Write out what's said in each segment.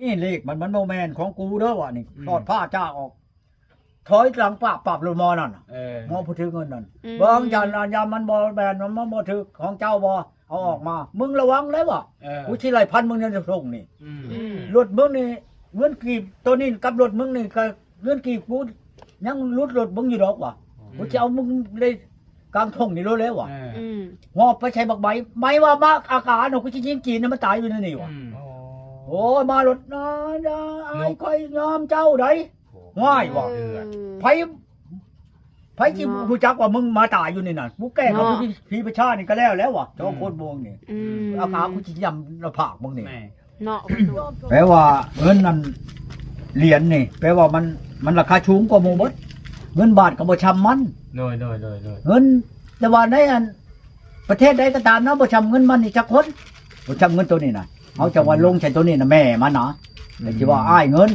นี่เลขมันโมแมนของกูเด้อวะนี่ทอดผ้าจ้าออกถอยหลังปรับลงมอนั่นมอผู้ถือเงินนั่นเบิ่งยันยามันบ่แบนมันบ่ถือของเจ้าบ่เอาออกมามึงระวังเลยวะกูสิไล่พันมึงเนี่ยจะส่งนี่รถมึงนี่เงินกีบตัวนี้กับรถมึงนี่ก็เงินกีบกูยังรุดรถมึงอยู่ดอกวะกูจะเอามึงเลยกลางทงนี่รู้แล้ววะหอบไปใช้บักใบไม่ว่ามากอาการของกูจะยิงจีนมันตายอยู่นั่นนี่วะโอ้ยมารถนะไอ้ค่อยยอมเจ้าได้ง่ายวะไผที่รู้จักว่ามึงมาตายอยู่นี่น่ะกูแก้เขาพี่ประชานี่ก็แล้ววะเจ้าโคตรบวงนี่อาการกูจะยำระผากมึงนี่เนาะแปลว่าเงินนั่นเหรียญนี่แปลว่ามันราคาสูงกว่าหมู่เบิดเงินบาทก็บ่ชำมันโดยเงินแต่ว่าในอันประเทศใดก็ตามเนาะบ่ชำเงินมันนี่จักคนบ่ชำเงินตัวนี้น่ะเอาจังว่าลงใช้ตัวนี้น่ะแม่มันนะแต่สิว่าอ้ายเงิน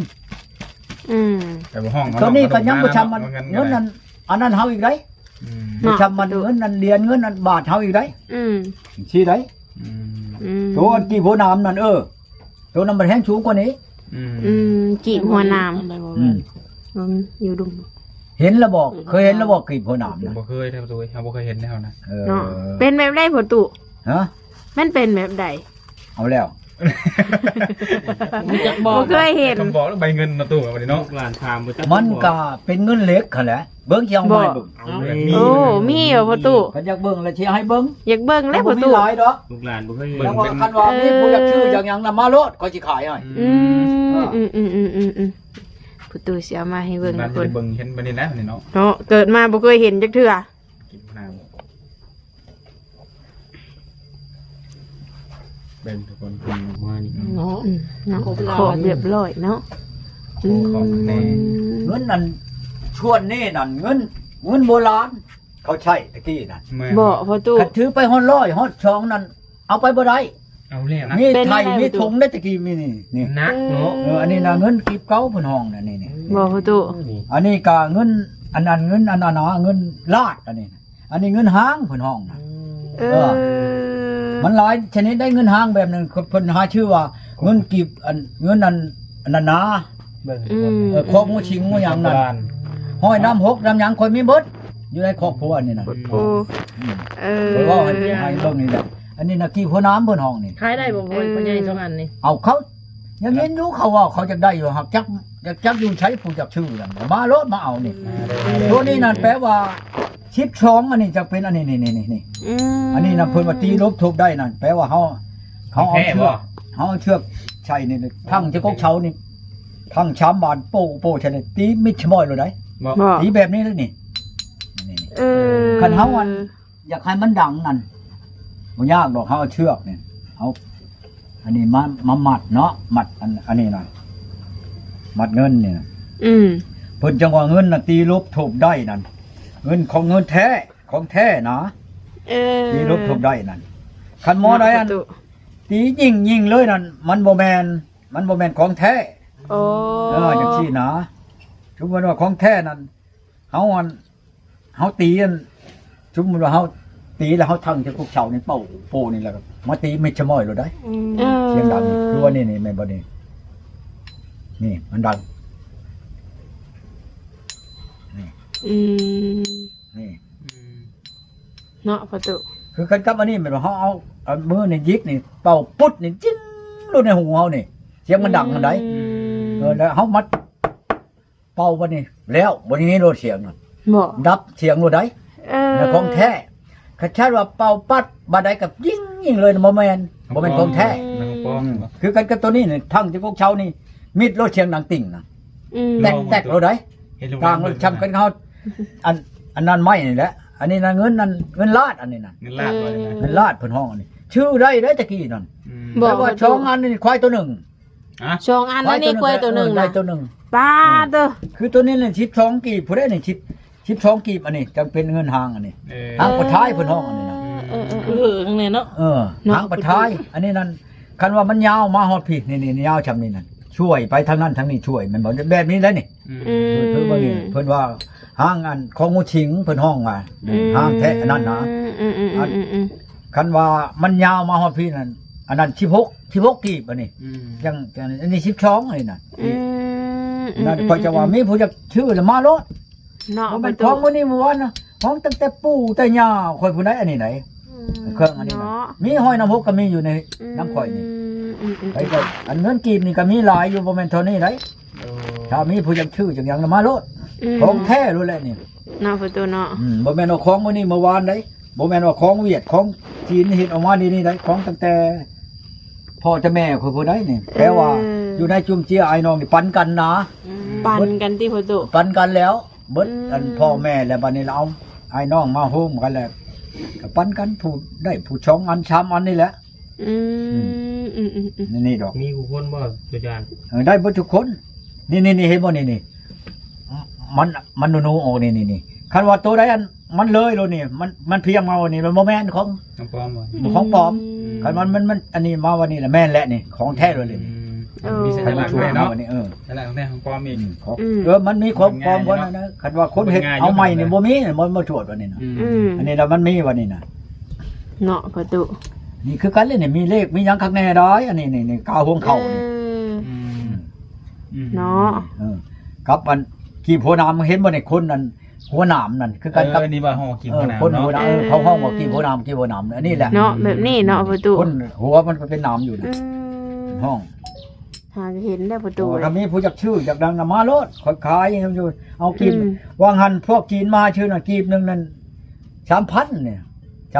แต่ว่าห้องตัวนี้ก็ยังบ่ชำมันเงินนั้นอันนั้นเฮาอีกได้บ่ชำมันเงินนั้นเหรียญเงินนั้นบาทเฮาอีกได้สิได้ตัวกี่โพน้ำนั่นตัวนั้นมันแห้งสูงกว่านี้กี่หัวน้ำอยู่ดุมเห็นแล้วบอกเคยเห็นแล้วบอกกี่โพน้ำนะบ่เคยครับตัวเฮาบ่เคยเห็นแนวนะเป็นแบบใดพ่อตู่ฮะมันเป็นแบบใดเอาแล้วบ่เคยเห็นต้องบอกแล้วใบเงินนะตู่บัดนี้เนาะหลานถามบ่จักมันก็เป็นเงินเล็กคั่นแหละเบิ่งสิเอามาเบิ่งโอ้มีเหรอพ่อตู่ก็อยากเบิ่งแล้วสิให้เบิ่งอยากเบิ่งแล้วพ่อตู่มีหลายดอกลูกหลานบ่เคยเห็นแล้วว่าคันว่ามีผู้อยากชื่ออย่างหยังน่ะมาโลดก็สิขายให้พ่อตู่สิเอามาให้เบิ่งทุกคนเบิ่งเห็นบัดนี้แล้วนี่เนาะเนาะเกิดมาบ่เคยเห็นจักเทื่อกินน้ำเบิ่งทุกคนเพิ่นมานี่เนาะขอเรียบร้อยเนาะของแน่เงินนั่นชวนนี่นั่นเงินโบราณเขาใช้ตะกี้นั่นบ่พ่อตู่ถือไปฮอด100ฮอด2นั่นเอาไปบ่ได้เอาแล้วนะมีไทยมีถุงได้ตะกี้มีนี่นักเนาะอันนี้น่ะเงินกีบเก่าเพิ่นห้องน่ะนี่บ่พ่อตู่อันนี้ก็เงินอันนั้นเงินอันนั้นนะเงินลาดอันนี้เงินห้างเพิ่นห้องน่ะมันหลายชนิดได้เงินห้างแบบนึงเพิ่นหาชื่อว่าเงินกีบเงินอันนั้นนะครอบงูชิงงูหยังนั่นห้อยน้ำหกน้ำหยังคอยมีเบิดอยู่ในครอบครัวนี่น่ะเพราะว่าให้เบิ่งนี่แหละอันนี้น่ะกี่หัวน้ำเพิ่นห้องนี่ขายได้บ่พ่อใหญ่2อันนี่เอาเขายังเห็นอยู่เขาว่าเขาจะได้อยู่ครับจักอยู่ใช้ผู้จักชื่อนั่นมารถมาเอานี่ตัวนี้นั่นแปลว่า12อันนี้จะเป็นอันนี้นี่อันนี้น่ะเพิ่นว่าตีลบทุบได้นั่นแปลว่าเขาเอาเชือกใช่นี่ทั้งจะกกเช้านี่ทั้งชามบานโป้ใช่เลยตีมิดชมอยเลยได้ตีแบบนี้เลยนี่คันเฮาอันอยากให้มันดังนั่นบ่ยากดอกเฮาเอาเชือกนี่เอาอันนี้มามัดเนาะมัดอันนี้น่ะมัดเงินนี่น่ะเพิ่นจังว่าเงินน่ะตีลบทุบได้นั่นเงินของเงินแท้ของแท้นะตีลบทุบได้นั่นคันหมอได้อันตียิงเลยนั่นมันบ่แม่นของแท้จังซี่นะสมมุติว่าของแท้นั่นเฮาตีอันสมมุติว่าเฮาตีแล้วเฮาทั้งจะพวกเฉานี่โป้นี่แหละมาตีไม่ชะม้อยเลยได้เสียงดังคือว่านี่แม่นบ่นี่มันดังนี่เนาะพ่อตู่คือกันกับอันนี้แม่นว่าเฮาเอามือนี่ยิกนี่เป่าปุ๊ดนี่จิ้งลงในหูเฮานี่เสียงมันดังมันได้แล้วเฮามัดเป่าบ่นี่แล้วบ่นี้โลดเสียงน่ะบ่ดับเสียงโลดได้แล้วของแท้คันชาติว่าเป่าปัดบ่ได้กับยิงเลยบ่แม่นของแท้คือกันกับตัวนี้นี่ทั้งที่พวกเช้านี่มิดโลดเสียงดังติ่งน่ะแตกโลดได้ต่างช้ำกันเฮาอันนั้นไม่นี่แหละอันนี้น่ะเงินลาดอันนี้น่ะเงินลาดว่าจังได๋เงินลาดเพิ่นห้องอันนี้ชื่อได้ตะกี้นั่นบอกว่าช่องอันนี่ควายตัวนึง2อันแล้วนี่ควายตัวนึงได้ตัวนึงป้าเด้อคือตัวนี้นี่12กีบผู้ใดนี่12กีบอันนี้จังเป็นเงินหางอันนี้หางประท้ายเพิ่นห้องอันนี้น่ะจังได๋เนาะหางประท้ายอันนี้นั่นคันว่ามันยาวมาฮอดพี่นี่ยาวชำนี่นั่นช่วยไปทางนั้นทางนี้ช่วยมันบ่แบบนี้แล้วนี่คือบ่นี่เพิ่นว่าห้างอันของงูชิงเพิ่นห้องว่าห้างแท้อันนั้นนะคันว่ามันยาวมาฮอดพี่นั่น อันนั้น16กีบอันนี้ อืม ยังอันนี้12อันนี้น่ะ อืม นั่นค่อยจะว่ามีผู้จะชื่อแล้วมาโลด เนาะ บ่ ป แม่ ระ น ตู ของมื้อนี้มื้อวานนะของตั้งแต่ปู่แต่ย่าข่อยผู้ใดอันนี้ไหนเครื่องอันนี้น่ะ เนาะ มีห้อยน้ำหกก็มีอยู่ในน้ำข่อยนี่ ไอ้ก็อันเงินกีบนี่ก็มีหลายอยู่บ่แม่นเท่านี้ได โอ้ ถ้ามีผู้จักชื่อจังหยังน่ะมาโลดของแท้รู้แหละนี่ เนาะประตูเนาะ บ่แม่นว่าของมื้อนี้เมื่อวานได้บ่แม่นว่าของเวียดของจีนเฮ็ดออกมานี่ได้ของตั้งแต่พ่อจะแม่ข่อยผู้ใดนี่แปลว่าอยู่ในจุมเจียไอ้น้องนี่ปันกันนะ ปันกันที่ประตู ปันกันแล้วเบิด อืม อันพ่อแม่แล้วบัดนี้เราเอาไอ้น้องมาโฮมกันแล้วก็ปันกันผู้ได้ผู้ชองอันชามอันนี่แหละ นี่ดอก มีกูคนบ่ตัวจาน ได้เบิดทุกคน นี่เห็นบ่นี่มันหนูๆออกนี่คันว่าตัวใดอันมันเลยโลนี่มันเพียงมาวันนี้มันบ่แม่นของ น้ำปลอมบ่ ของปลอม คันมันอันนี้มาวันนี้แหละแม่นแหละนี่ของแท้เลยนี่ มีสั คั ญ น ลั ว่าก ษณ์ ช่วย ด้วย เนาะ เนาะ วันนี้สัญลักษณ์ของแท้ของปลอมอีก ของมันมีของปลอมคนนั้นนะคันว่าคนเฮ็ดเอาใหม่นี่บ่มีมันมาตรวจวันนี้นะอันนี้แล้วมันมีวันนี้นะ เนาะประตู นี่คือกันเลยนี่มีเลขมีหยังข้างในได้อันนี้นี่กาวหงเข้านี่ เนาะ ครับอันกี่โพนามเห็นบ่นี่คนนั้นหัวหนามนั่นคือกันกับ นี่ว่าห่อกินขนาด คนหัวห เนาะ นามเขาห้องว่ากี่โพนามอันนี้แหละ เนาะแบบนี้เนาะประตู คนหัวมันก็เป็นหนามอยู่นะห้อง หาเห็นได้ประตู ถ้ามีผู้จักชื่อจักดังน่ะมาโลดค่อยขายอยู่เอากีบวางหันพวกจีนมาชื่อน่ะกีบนึงนั่น 3,000เนี่ย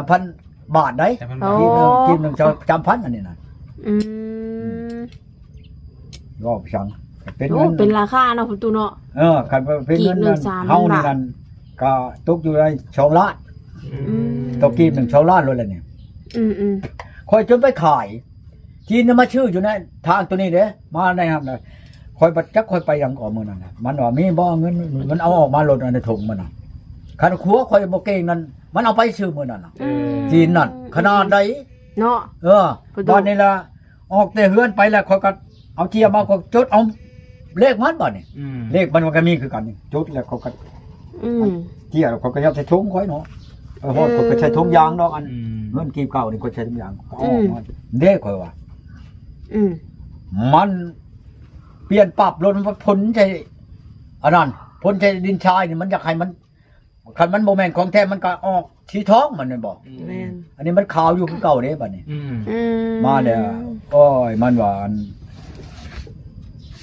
3,000 บาทได้ แต่มัน กีบนึง 3,000อันนี้น่ะ อืม ก็ช่างเป็น โอ้ เงิน เป็นราคาเนาะประตูเนาะ คันเป็นเงิน กีบหนึ่ นั่ ง น 3,000 เฮานี่นั่นก็ตกอยู่ใน2ล้านตกกีบนึง2ล้านเลยแหละเนี่ย อืม ค่อยจนไปขายจีนน่ะมาชื่ออยู่ในทางตัวนี้เด้มาในครับนะค่อยบัดจักค่อยไปยังก่อมื้อนั้นน่ะมันว่ามีบ่เงินมันเอาออกมาลดในถุงมันน่ะคันขัวค่อยบ่เก่งนั่นมันเอาไปซื้อมื้อนั้นน่ะจีนนั่นขนาดใด เนาะ ประตู บ้านนี้ล่ะออกแต่เฮือนไปแล้วค่อยก็เอาเจียมาก็จดเอาเลขมันบ่นี่เลขมันก็มีคือกันนี่จดแล้วเขาก็ อืม เจียเขาก็ยัดใส่ถุงค่อยเนาะฮอดเขาก็ใช้ถุงยางดอกอันเงินกีบเก่านี่ก็ใช้ถุงยางเอาออกมาเด้ค่อยว่า อืม มันเปลี่ยนปรับลนผลใจอันนั้นผลใจดินชายนี่มันอยากให้มันคันมันโมแมนของแท้มันก็ออกสีท้องมันนั่นบอก แม่น อันนี้มันขาวอยู่คือเก่าเด้บัดนี้ อืม มาแล้วโอ้ยมันว่าอัน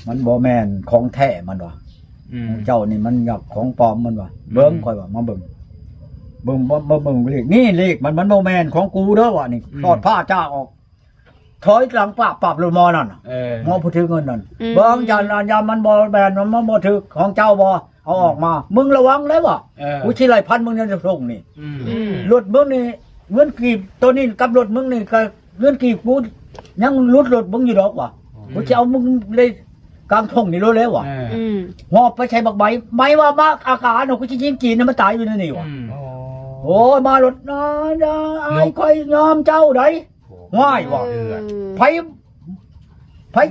มันโมแมนของแท้มันว่าเจ้านี่มันอยากของปลอมมันว่าเบิ่งค่อยว่ามาเบิ่งเลขนี่เลขมันโมแมนของกูเด้อว่ะนี่ทอดผ้าจ้าออกถอยหลังปรับลงมอนั่นน่ะ มอผู้ถือเงินนั่นเบิ่งยานมันบ่แบนมันบ่ถือของเจ้าบ่เอาออกมามึงระวังเลยว่ะกูสิไล่พันมึงจะส่งนี่รถมึงนี่เงินกีบตัวนี้กับรถมึงนี่ก็เงินกีบกูยังรถมึงอยู่ดอกว่ะกูสิเอามึงเลยกลางทุ่งนี่รู้แล้วว่ะ อืม หอบไปใช้บักใบไม้ว่ามากอาการกูสิยิงจีนมันตายอยู่ในนี่ว่ะโอ้ยมารถนะไอ้ค่อยยอมเจ้าได้ง่ายว่ะไผ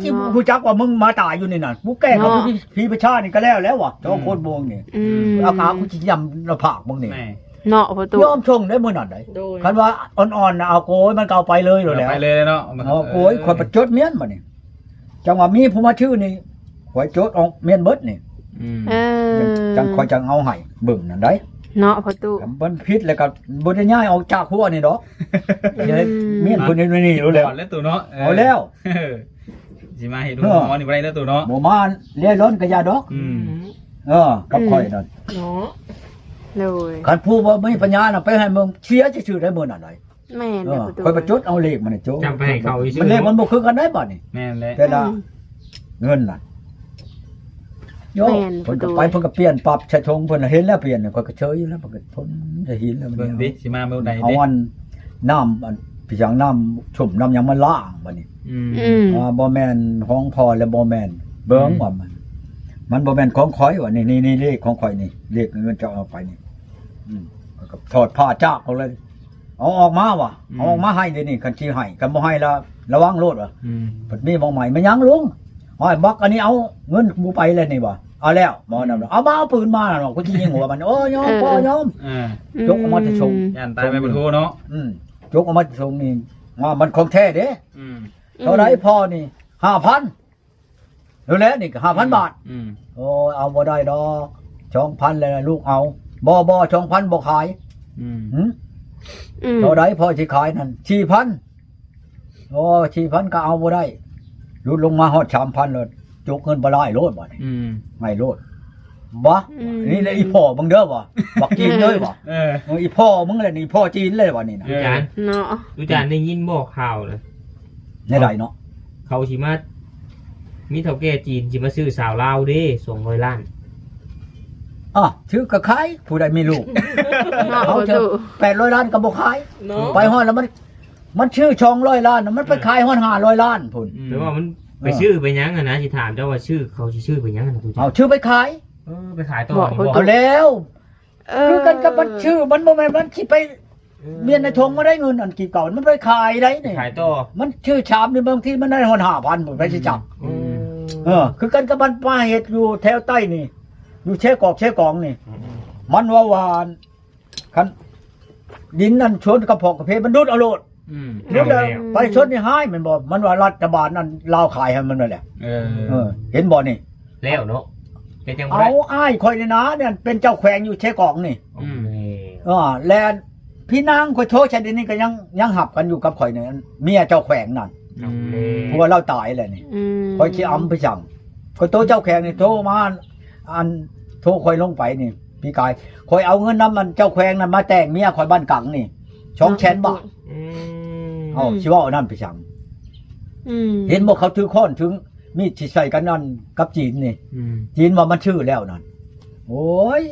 ที่ผู้จักว่ามึงมาตายอยู่นี่น่ะกูแก้เขาพี่ประชานี่ก็แล้วว่ะเจ้าโคตรโมงนี่ อืม อาการกูสิยำหน้าผากมึงนี่ เนาะประตู ยอมชงได้มื้อนั้นได้ โดย คันว่าอ่อนๆน่ะเอาโกยมันก็เอาไปเลยแล้ว ไปเลยเนาะ เอาโกยคนประจดเมียนบัดนี้จังว่ามีผู้มาชื่อนี่ข่อยจดออกเมียนเบิดนี่ เออ จังข่อยจังเอาให้เบิ่งนั่นได้ เนาะประตู มันผิดแล้วก็บ่ได้ย้ายออกจากหัวนี่ดอกเมียนผู้นี้นี่รู้แล้ว แล้วตัวเนาะ เอาแล้ว สิมาให้ดูหมอนี่บ่ได้แล้วตัวเนาะ บ่มาเลี้ยล้นก็อย่าดอกกับข่อยนั่น เนาะ เลย คันผู้บ่มีปัญญาน่ะไปให้มึงเชียร์ซื่อๆได้มื้อนั้นได้ แม่นประตู ข่อยประจดเอาเลขมันโจ จำไปให้เขาอีก มันเลขมันบ่คือกันได้บัดนี้ แม่นแหละ แต่ละเงินน่ะโยเพิ่นก็ไปเพิ่นก็เปลี่ยนปรับใช้ทงเพิ่นเห็นแล้วเปลี่ยนข่อยก็เฉยอยู่แล้วเพิ่นก็ทนจะเห็นแล้วมัน เบิ่งดิสิมาเมื่อใด เอา ดิ อันน้ำอันพี่จังน้ำชุ่มน้ำหยังมาล้างบัดนี้ อืม บ่แม่นของพอและบ่แม่นเบิ่งว่ามันบ่แม่นของข่อยว่านี่เลขของข่อยนี่เลขเงินจะเอาไปนี่ก็ถอดผ้าจากเอาเลยเอาออกมาว่ะเอาออกมาให้เดี๋ยวนี้คันสิให้คันบ่ให้ละระวังโลดว่ะเพิ่นมีบ่ใหม่มันยังลุงอ้อยบักอันนี้เอาเงินกูไปเลยนี่บ่เอาแล้วหมอนำเอามาเอาปืนมาน่ะกูสิยิงหัวมันโอ้ยอมพ่อยอมยกออกมาจะชง ย่านตายไปบ่โทเนาะ ยกออกมาจะชงนี่ ว่ามันของแท้เด้ อืม เท่าไรพ่อนี่5,000รู้แล้วนี่ก็5,000 บาท อืม โอ้เอาบ่ได้ดอก2,000เลยนะลูกเอาบ่2,000บ่ขาย อืม หึ อืม เท่าไรพ่อสิขายนั่น4,000โอ้4,000ก็เอาบ่ได้ลุดลงมาฮอด 3,000เลยจุกเงินบ่ได้โลดบ่นี่ อืม ไม่โลดบ่นี่แหละอีพ่อมึงเด้อบ่บักจีนเลยบ่ เออ อีพ่อมึงแหละนี่พ่อจีนเลยบ่นี่นะ เออ จาน เนาะ ดูจานได้ยินบอกข่าวเลย ในใดเนาะ เขาชิมามีเท่าแก่จีนชิมาซื้อสาวลาวเด้200 ล้าน ชื่อกระขายผู้ใดมีลูก เนาะ เขา ประ จะ ตู 800 ล้านก็บ่ขาย เนาะ ไปฮอดแล้วมันชื่อ200 ล้านน่ะมันไปขายฮอด500 ล้านพุ่น แต่ว่ามันไปชื่อไปยังอะนะสิถามเจ้าว่าชื่อเขาสิชื่อไปยังอะนะดูจา เอา น ชื่อไปขาย ไปขายต่อ เอาแล้ว คือกันกับมันชื่อมันบ่แม่นมันสิไปเมียนในทงมาได้เงินอันกี่เก่ามันไปขายได้นี่ ขายต่อ มันชื่อชามนี่บางทีมันได้ฮอด5,000พุ่นไปสิจับ อืม คือกันกับมันมาเฮ็ดอยู่แถวใต้นี่ อยู่เชกองนี่ มันว่าหวานคันดินนั่นชนกระเพาะกระเพมันดูดเอาโลด อืม ดูดแล้วไปชนนี่หายมันบ่มันว่ารัฐบาลนั่นลาวขายให้มันนั่นแหละ เอ เห็นบ่นี่ แล้วเนาะเป็นจังบ่ เอา ได้ อ้ายข่อยนี่นะเนี่ยเป็นเจ้าแขวงอยู่เชกองนี่ อืม แลนพี่นางข่อยโทษชาดินนี่ก็ยังหับกันอยู่กับข่อยเนี่ยเมียเจ้าแขวงนั่นเพราะว่าเราตายแล้วนี่ อืม ข่อยสิอำไปสั่งข่อยโตเจ้าแขวงนี่โทรมาอันโทรข่อยลงไปนี่พี่กายข่อยเอาเงินนำมันเจ้าแขวงนั้นมาแต่งเมียข่อยบ้านกังนี่200,000 บาท อืม เอาสิว่าเอานั่นไปสั่ง อืม เห็นบอกเขาถือค้อนถึงมีดที่ใส่กันนั่นกับจีนนี่ อืม จีนว่ามันชื่อแล้วนั่นโอ้ย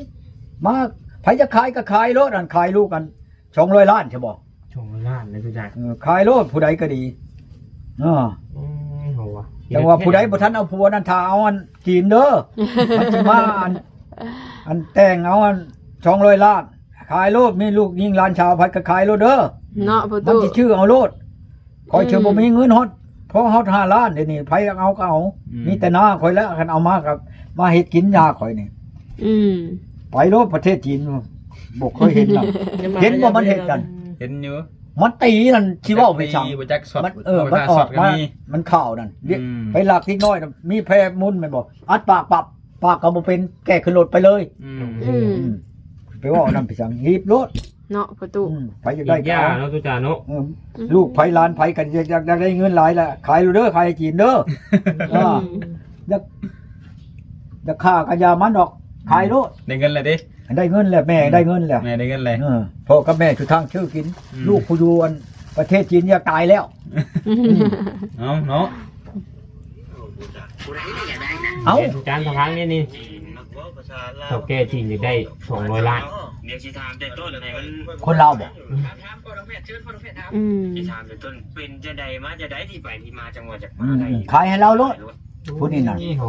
มาไผจะขายก็ขายรถนั่นขายลูกกัน200 ล้านใช่บ่ 200 ล้านเลยดูจาน ขายรถผู้ใดก็ดีเออ โหว่ะ แต่ว่าผู้ใดบ่ทันเอาผัวนั่นถ้าเอาอันจีนเด้อมันสิมาอันแต่งเอาอัน200 ล้านขายรถมีลูกยิงหลานชาวไผก็ขายรถเด้อ เนาะประ มัน ตู สิชื่อเอารถคอยเชื่อบ่มีเงินฮอดเพราะฮอด5 ล้านเดี๋ยวนี้ไผเอาก็เอามีแต่หน้าคอยแล้วคันเอามากับมาเฮ็ดกินยาคอยนี่ อืม ไปโลดประเทศจีนบ่เคยเห็นน่ะ เห็นบ่มันเฮ็ดกัน เห็นอยู่ มันตีนั่นสิเว้าไปสั่ง บ่จักช็อต มันมันอ ช็ อ อก ตก็ มา มี มันข่าวนั่นเรียก อืม ไปหลักที่น้อยน่ะมีแพรมุนแม่นบ่อัดปากปับปากก็บ่เป็นแก้ขึ้นรถไปเลย อืม อืม ไปเว้านั่นไปสั่งหีบรถ เนาะประตู ไผอยากได้ อีก ก็ ย่า เอา เนาะดูจานเนาะ ลูกไผหลานไผกันอยากได้เงินหลายละขายเด้อขายให้จีนเด้อ อ่า จะฆ่ากันยามันดอกขายโลด ได้เงินเลยดิ ได้เงินแล้วแม่ได้เงินแล้ว แม่ได้เงินเลย พ่อกับแม่ชุดทางชื่อกิน อืม ลูกผู้อยู่อันประเทศจีนอยากตายแล้ว เอาเนาะ เอ้า ดูจานทางนี้นี่เท่าแก่จีนจะได้200 ล้าน เดี๋ยวสิถามแต่ต้นไหนมัน คนเราบอก ถามพ่อดอกเพชรเชิญพ่อดอกเพชรถาม อืม สิถามแต่ต้นเป็นจะใดมาจะได้ที่ไปที่มาจังหวัดจากมาใด ขายให้เราโลด ผู้นี่นั่น โห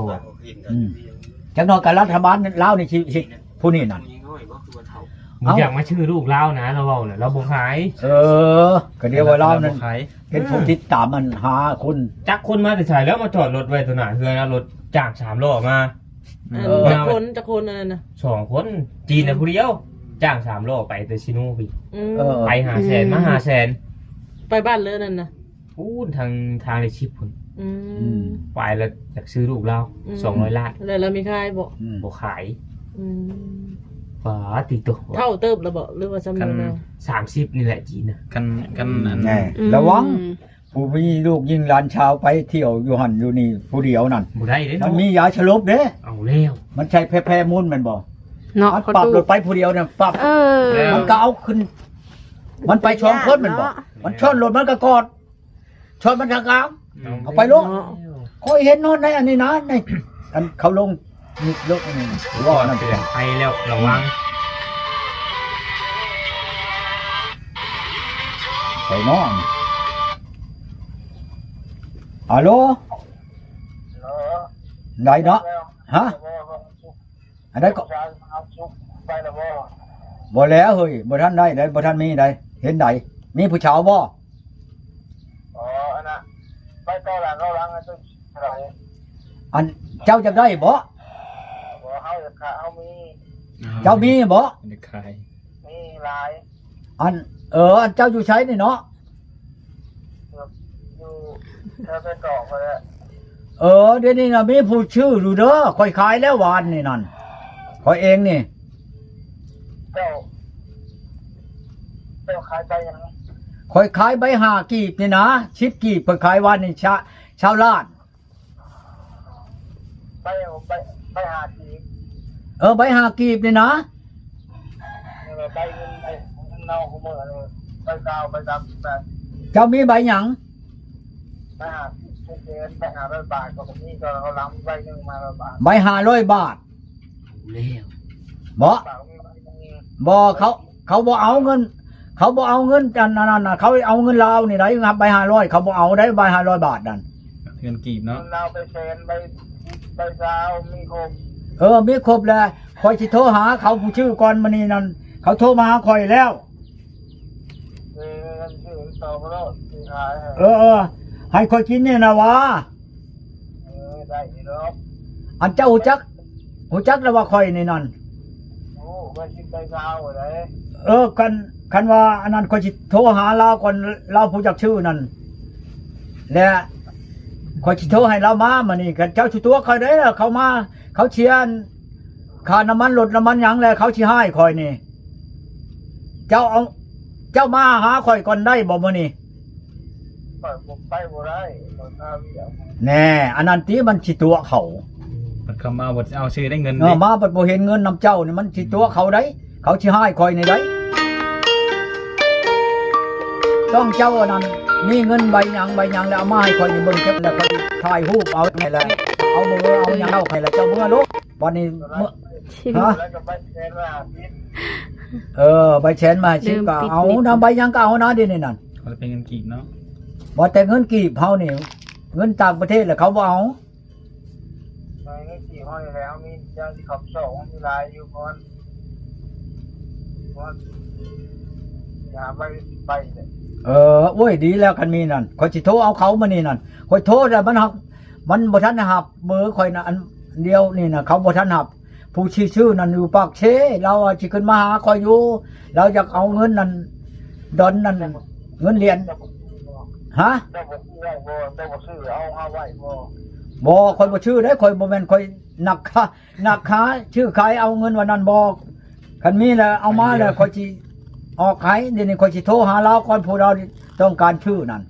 จักหน่อยกับรัฐบาลลาวนี่สิผู้นี่นั่น มึงอยากมาชื่อลูกเล่านะเราเว้าน่ะเราบ่ขาย ก็เดียวว่าเรานั่น ขาย เป็นผู้ติดตามมันหาคน จักคนมาแต่ใส่แล้วมาจอดรถไว้ตัวหน้าเฮือนนะรถจ้าง3ล้อมา จะคนอะไรนะ 2 คนจีนน่ะผู้เดียวจ้าง3ล้อไปแต่ซิโนพี่ ไป500,000มา500,000 ไปบ้านเลยนั่นนะ พูดทางในชิปพุ่น อืม ไปแล้วอยากซื้อลูกเรา200 ล้าน แล้วเรามีใครบอก บ่ขาย อืม ป๋าติดตัว เท่าเติบระเบาหรือว่าซ้ำเดิมแล้ว 30นี่แหละจีนน่ะ กันอัน แน่ระวังผู้มีลูกยิงหลานชาวไปเที่ยวอยู่หันอยู่นี่ผู้เดียวนั่น บ่ได้เด้ มัน เนาะ มียาฉลบเด้ เอาแล้ว มันใช้แพร่มุนแมันบ่ เนาะ มัน ประ ปรับ ตู รถไปผู้เดียวเนี่ยปรับ เออ มันก็เอาขึ้น มันไปชนคนแมันบ่ มันชนรถมันก็กอดชนมันทางกลาง เอาไปโลก คอยเห็นโนอนในอันนี้นะในอันเขาลงนี่ลกอันนี้ว่านั่นเป็น ไปแล้วระวัง ใส่น้องฮัลโหลไหนเนาะฮะอันใดก็บ่แล้วเฮ้ยบ่ทันได้ได้บ่ทันมีได้เห็นได้มีผู้ชาวบ่ อ๋ออันน่ะไปต่อหลังเขาหลังอันต้องอะไร อันเจ้าจะได้บ่ บอกเขาจะขาเขามี เจ้ามีบ่ เด็กขาย มีลาย อันอันเจ้าอยู่ใช้นี่เนาะ ธอไปกรอกไปแล้ว เดี๋ยวนี้นะมีผู้ชื่ออยู่เด้อคอยขายแล้ววานนี่นั่นคอยเองนี่ เจ้าขายไปยังไง คอยขายใบหากีบนี่นะ10กีบคอยขายวานนี่ชาวลาด ไปหาที ใบหากีบนี่นะ ไปเงินไปเน่าขโมยเลยไปกาวไปดำไป เจ้ามีใบหยัง ไปหาเงินไปหา100 บาทก็นี่ก็เขาล้ำใบหนึ่งมา100 บาท ใบ500 บาท แล้ว บ่ ปากมีใบนึง บ่เขาบ่เอาเงิน เขาบ่เอาเงินอันนั้นน่ะเขาเอาเงินลาวนี่ได้ครับใบ500เขาบ่เอาได้ใบ500 บาทนั่น เงินกีบเนาะ เราไปเซ็นไปเช้ามีคม มีครบแล้วคอยสิโทรหาเขาผู้ชื่อก่อนมื้อนี้นั่นเขาโทรมาหาคอยแล้ว ชื่อต่อมาแล้วที่ขาย ให้คอยกินนี่นะวะ ได้แล้ว อันเจ้าหูจักแล้วว่าคอยนี่นั่น โอ้ไปชิมไปเช้าเลย คันว่าอันนั้นคอยสิโทรหาเราก่อนเราผู้จักชื่อนั่นและคอยสิโทรให้เรามามื้อนี้กันเจ้าสิตัวคอยได้แล้วเขามาเขาเชียร์ค่าน้ำมันลดน้ำมันหยังแล้วเขาสิให้คอยนี่เจ้ามาหาคอยก่อนได้บ่มื้อนี้ ไปบ่ได้ตอนหน้าวิ่ง แน่อันนั้นติมันสิตัวเขา มันคำมาบดเอาชื่อได้เงิน มาบัดบ่เห็นเงินนำเจ้านี่มันสิตัวเขาได้เขาสิให้คอยนี่ได้ต้องเจ้าอันนั้นมีเงินใบหยังแล้วเอามาให้คอยนี่เบิ่งเก็บแล้วคอยถ่ายรูปเอาให้แล้วเอามือเอาหยังเอาให้แล้วเจ้าเมื่อลูกวันนี้เมื่อฮะ แล้วก็ไปเซ็นว่าพิษ ใบแชนมาชิก็เอานำใบหยังก็เอานะเดี๋ยวนี้นั่น เขาเป็นเงินกีบเนาะ บ่แต่เงินกีบเฮานี่เงินต่างประเทศแล้วเขาบ่เอา ในนี้สี่ห้อยแล้วมีเจ้าที่ขับส่งมีลายอยู่ก่อนอย่าไปเลย โอ้ยดีแล้วคันมีนั่นคอยสิโทรเอาเขามานี่นั่นคอยโทรแต่มันหักมันบ่ทันหับเบอร์คอยน่ะอันเดียวนี่น่ะเขาบ่ทันหับผู้ชื่อนั่นอยู่ปากเชเราสิขึ้นมาหาคอยอยู่เราอยากเอาเงินนั่นดอนนั่นเงินเหรียญฮะ เจ้าบอกไว้บ่เจ้าบอกซื้อเอาไว้บ่ บ่คอยบ่ชื่อได้คอยบ่แม่นคอยหนักขาชื่อขายเอาเงินวันนั้นบ่คันมีแล้วเอามาแล้วคอยสิออกขายเดี๋ยวนี้คอยสิโทรหาเราก่อนผู้เราต้องการชื่อนั่น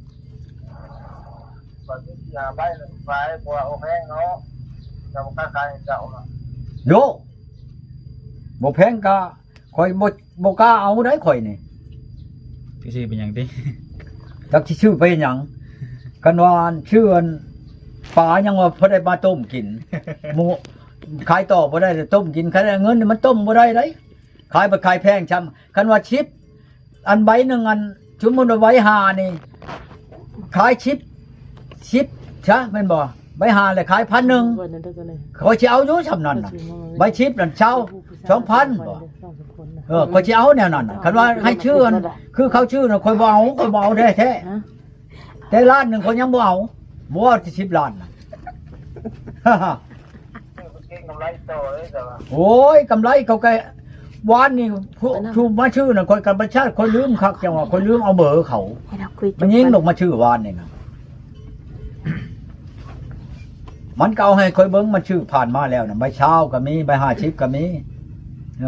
บัดนี้อย่าไปไปบ่เอาแพงเนาะเจ้าบ่ขายเจ้าน่ะ โยบ่แพงก็คอยบ่กล้าเอาได้คอยนี่ ที่ชื่อเป็นอย่างที่ จักสิชื่อไปหยังกันว่าชื่ออันปลายังว่าพอได้มาต้มกินหมูขายต่อบ่ได้แต่ต้มกินคันเงินนี่มันต้มบ่ได้เด้ขายบ่ขายแพงช้ำคันว่าชิปอันใบหนึงอันสมมุติว่าใบ5นี่ขายชิปซะแม่นบ่ใบ5เลยขาย1,000 วันนั้นตัวนี้ เขาสิเอาอยู่ซำนั้นน่ะใบชิปนั่นเช่า 2,000บ่ก็สิเอาแนวนั้นน่ะคันว่าให้ชื่ออันคือเขาชื่อน่ะค่อยบ่เอาแท้ๆแต่ล้านหนึงเขายังบ่เอาบ่ว่าสิ10ล้านน่ะ เก่งกำไรโตเลยแต่ว่า โอ้ยกำไรเขาก็วานนี่ผู้ชูมาชื่อน่ะคนกันประชาติคนลืมคักจังว่าคนลืมเอาเบอร์เขา ให้เราคุย มันยิงลงมาชื่อวานนี่น่ะมันก็เอาให้คอยเบิ่งมันชื่อผ่านมาแล้วน่ะใบเช้าก็มีใบ50ก็มี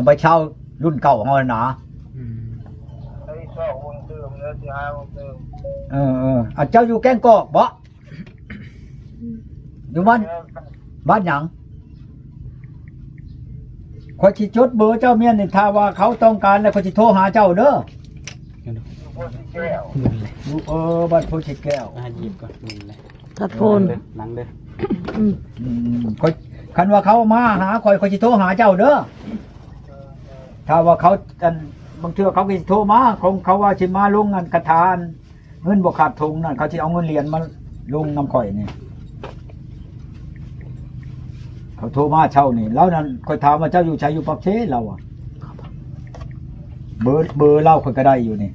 ใบเช้ารุ่นเก่าของเฮาน่ะ ไอ้ซอกวงเติมเนื้อที่หาวงเติม อ่ะเจ้าอยู่แก้งกอกบ่อยู่บ้านหยังข่อยสิจดเบอร์เจ้าเมียนี่ถ้าว่าเขาต้องการแล้วข่อยสิโทรหาเจ้าเด้อ พวกที่แก้ว เงินเลย อยู่บ้านโพธิแก้ว หยิบก่อนเงินเลย ทัดโพน หลังเด้อ ข่อยคันว่าเขามาหาข่อยสิโทรหาเจ้าเด้อถ้าว่าเขาอันบางเทื่อเขาก็สิโทรมาเขาว่าสิมาลงงานกระทานเงินบ่ขาดทุงนั่นเขาสิเอาเงินเหรียญมาลงนำข่อยนี่เขาโทรมาเช่านี่แล้วนั่นข่อยถามว่าเจ้าอยู่ไสอยู่ปักเชเราอ่ะเบอร์เล่าข่อยก็ได้อยู่นี่